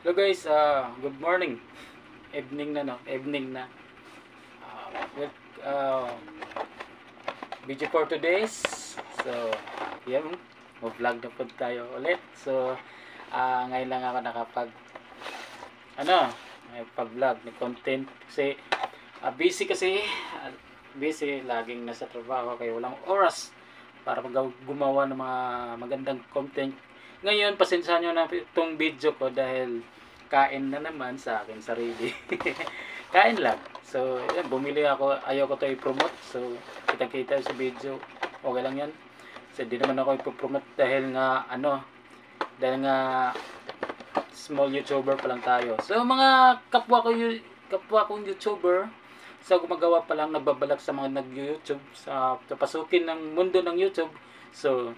Hello guys, good morning. Evening na no, evening na. With video for today's. So, yan, mag-vlog na po tayo ulit. So, ngayon lang ako pag-vlog ng content kasi busy busy laging nasa trabaho kaya walang oras para gumawa ng mga magandang content. Ngayon, pasensya nyo na itong video ko dahil kain na naman sa akin sarili. Kain lang. So, yan, bumili ako. Ayaw ko ito i-promote. So, kita-kita sa video. Okay lang yan. So, di naman ako i-promote dahil nga, small YouTuber pa lang tayo. So, mga kapwa kong YouTuber, so, gumagawa pa lang, nagbabalak sa mga nag-YouTube, sa pasukin ng mundo ng YouTube. So,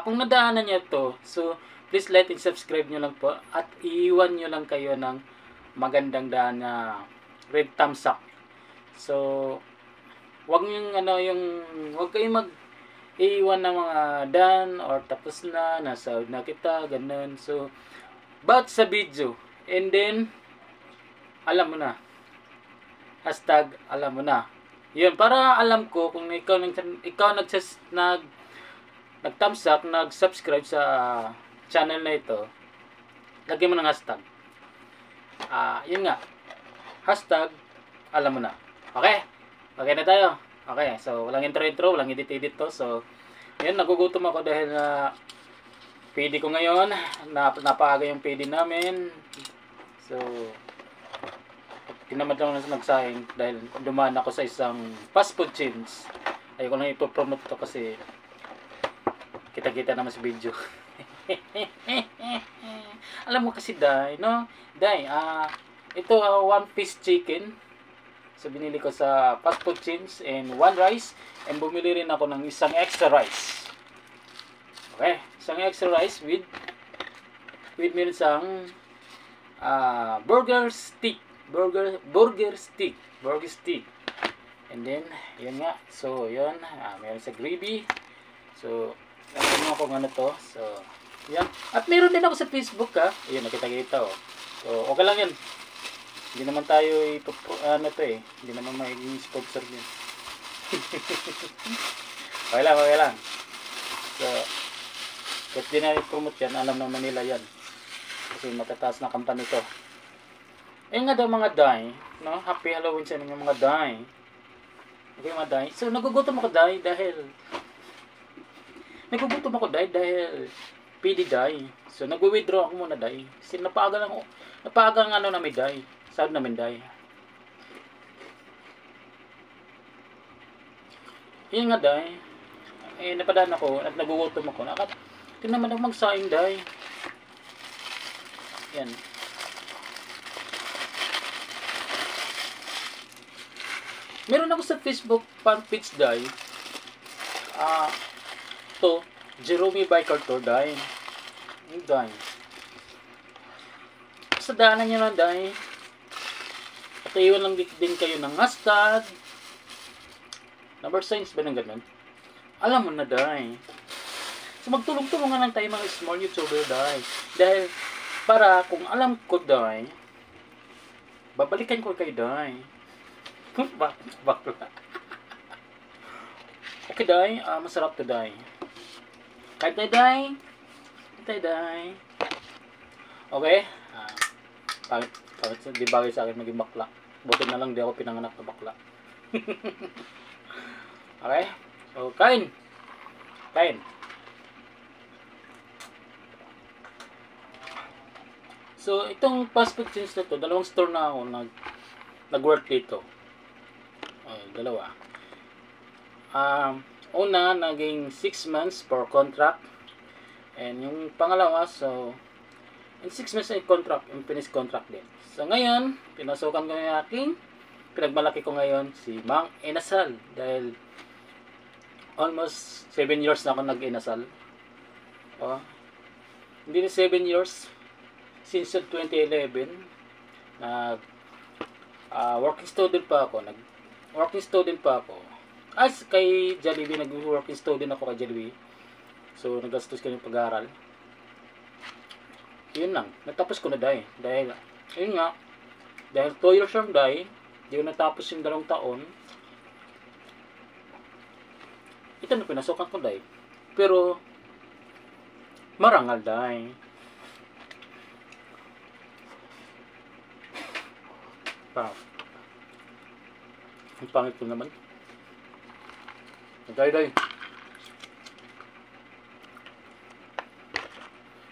kung nadaanan niyo to, so please like and subscribe nyo lang po at iiwan nyo lang kayo ng magandang daan na red thumbs up. So wag kayong mag-iwan ng mga done or tapos na, nasa na kita, ganun. So but sa video, and then alam mo na, hashtag alam mo na, yun, para alam ko kung ikaw nag-thumbs up, nag-subscribe sa channel na ito, lagyan mo ng hashtag. Yun nga. Hashtag, alam mo na. Okay? Okay na tayo. Okay, so walang intro, walang edit to. So, yun, nagugutom ako dahil PD ko ngayon. Napaaga yung PD namin. So, tinamad lang na nagsayang dahil dumaan ako sa isang fast food chains. Ayoko lang ipopromote to kasi kita-kita naman sa video. Alam mo kasi, Day, no? Day, ito, one piece chicken. So, binili ko sa fast food chains and one rice. And bumili rin ako ng isang extra rice. Okay? Isang extra rice with meron isang burger stick. Burger stick. And then, yun nga. So, yun. Meron sa gravy. So, ano kung ano to. So, yan. At meron din ako sa Facebook, ha. Ayun, nakita-kita, oh. So, okay lang yan. Hindi naman tayo hindi naman magiging sponsor din. Okay lang. So, kahit di na i-promote yan, alam naman nila yan. Kasi matataas na company to. Ayun nga daw mga day, no? Happy Halloween sa inyo mga day. Okay, mga day. So, nagugutom ako day dahil PD day. So nagwi-withdraw ako muna day. Kasi napaaga namin day. Sahod namin day. Yun nga day. Napadaan ako at nagugutom ako. Tingnan naman ako magsaing day. Yan. Meron ako sa Facebook fan page day. To Jerome Biker to day. Yung day. Sa daanan nyo lang day. At iwan lang din kayo ng hashtag. Number signs ba ng ganun? Alam mo na day. So magtulong-tulungan lang tayo mga small YouTuber day. Dahil para kung alam ko day, babalikan ko kayo day. Bakla. Okay day, masarap to day. Kahit day. Okay? Pangit di bagay sa akin maging bakla. Buti na lang di ako pinanganak na bakla. Okay? So, kain. So, itong fast food chains na to, dalawang store na ako nag-work dito. Dalawa. Una, naging 6 months for contract. And yung pangalawa, so, in 6 months na contract, yung finish contract din. So, ngayon, pinasukan ko yung pinagmalaki ko ngayon, si Mang Inasal. Dahil, almost 7 years na ako nag-inasal. Hindi na 7 years. Since 2011, working student pa ako. As kay Jollibee, nag-working student ako kay Jollibee. So, nagastos kami pag-aaral. Yun lang, natapos ko na dahil. Yun nga, dahil 2 years lang dahil, di ko natapos yung 2 taon, ito na pinasukan ko dahil. Pero, marangal dahil. Ang pangit ko naman. Dahil.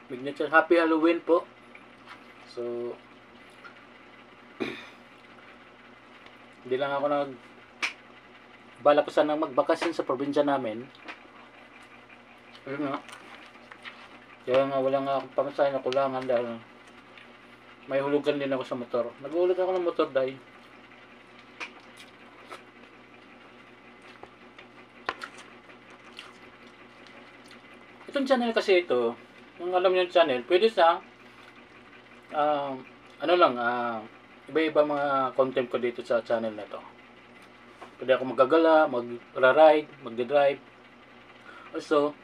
Signature Happy Halloween po. So, hindi lang ako balak ko sana magbakasyon sa probinsya namin. Ayun nga. Kaya nga wala nga akong pamasahe na kulangan dahil may hulugan din ako sa motor. Nag-uhulog ako ng motor dahil. Itong channel kasi ito, kung alam niyo yung channel, pwede sa iba-iba mga content ko dito sa channel na to. Pwede ako magagala, magra-ride, magde-drive. Also,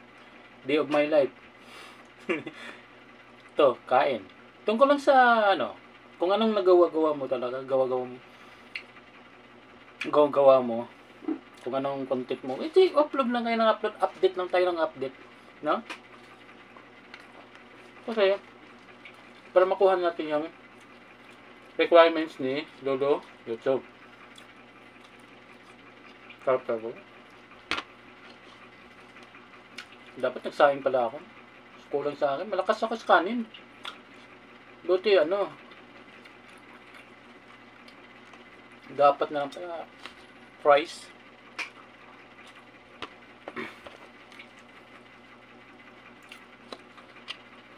day of my life. To, kain. Tungkol lang sa kung anong nagawa-gawa mo talaga, gawa-gawa mo, kung anong content mo, upload lang kayo ng upload, update lang tayo ng update, no? Kasi, para makuha natin yung requirements ni Lolo YouTube. Sarap ko. Dapat nagsaing pala ako. Kulang sa akin. Malakas ako sa kanin. Buti dapat na lang pala price.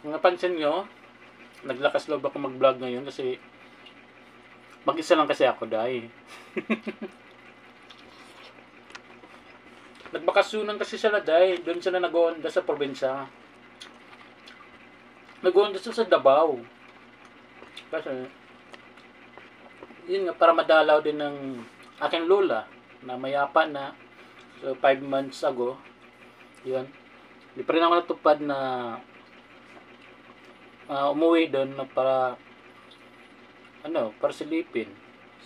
Kung napansin nyo, naglakas loob ako mag-vlog ngayon kasi mag-isa lang kasi ako dahil. Nagbakasyonan kasi sila dahil doon sila nag-uunda sa probinsya. Nag-uunda sila sa Davao. Kasi yun nga, para madalaw din ng aking lola na mayapa na. So 5 months ago, yun. Di pa rin ako natupad na umuwi doon na para silipin.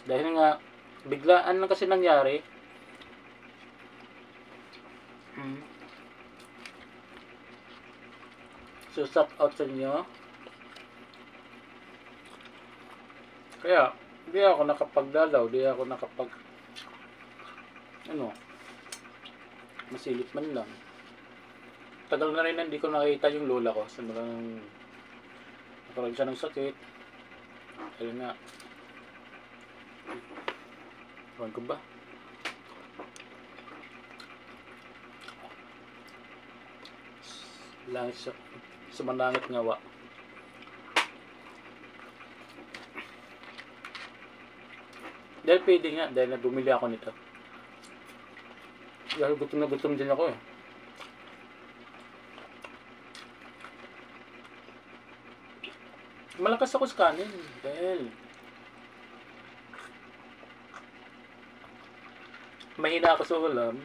Dahil nga biglaan lang kasi nangyari. So shout out sa inyo. Kaya di ako nakapagdalaw, di ako masilip man lang. Tagal na rin hindi ko nakita yung lola ko. So nakaroon siya ng sakit. Ayun nga. Ewan ko ba? Langit sa manangit ngawa. Dahil pwede nga, dahil bumili ako nito. Dahil gutom na gutom din ako eh. Malakas ako sa kanin dahil mahina ako sa ulam,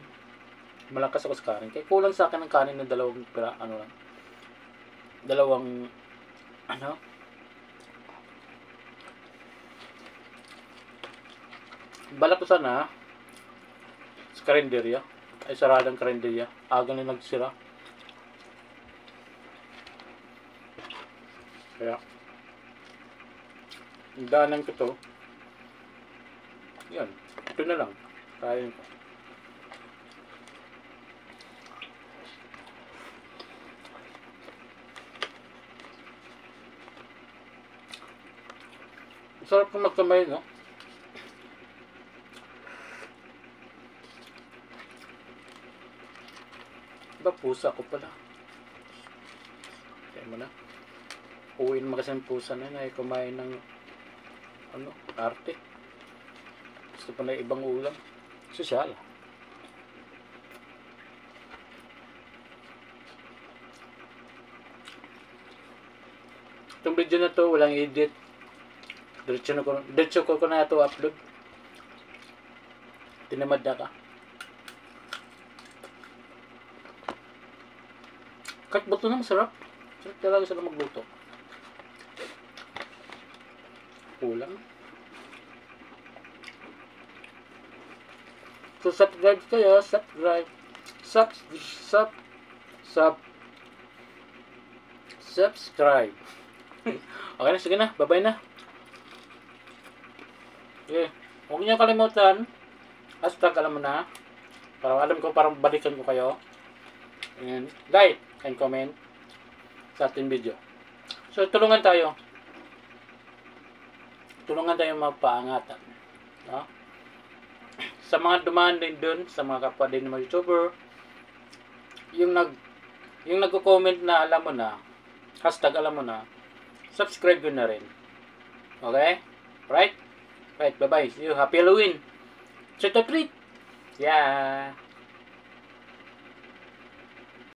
malakas ako sa kanin. Kaya kulang sa akin ng kanin ng dalawang balak ko sana sa karinderya, ay saradang karinderya, aga na nagsira. Kaya yung daanan ko to, yan, ito na lang, kain ko. Sarap kong magkamay, no? Diba, pusa ko pala. Kaya mo na. Uwiin mo kasi ang pusa na ay kumain ng arte. Gusto pa na ibang ulam. Sosyal. Itong video na to, walang edit. Diretso ko na ito upload. Tinamad na ka. Kahit buto na masarap. Sarap talaga sila magluto. Kulang. So, subscribe kayo. Subscribe. Subscribe. Okay na, sige na. Bye-bye na. Okay. Huwag niyo kalimutan. Hashtag alam mo na. Para alam ko, parang balikan ko kayo. And like and comment sa ating video. So, tulungan tayo. Tulungan tayo mapaangatan. No? Sa mga dumaan din dun, sa mga kapwa din mga YouTuber, yung nagko-comment na alam mo na, hashtag alam mo na, subscribe ko na rin. Okay? Right? Right, bye-bye. See you. Happy Halloween. Trick or treat. Yeah.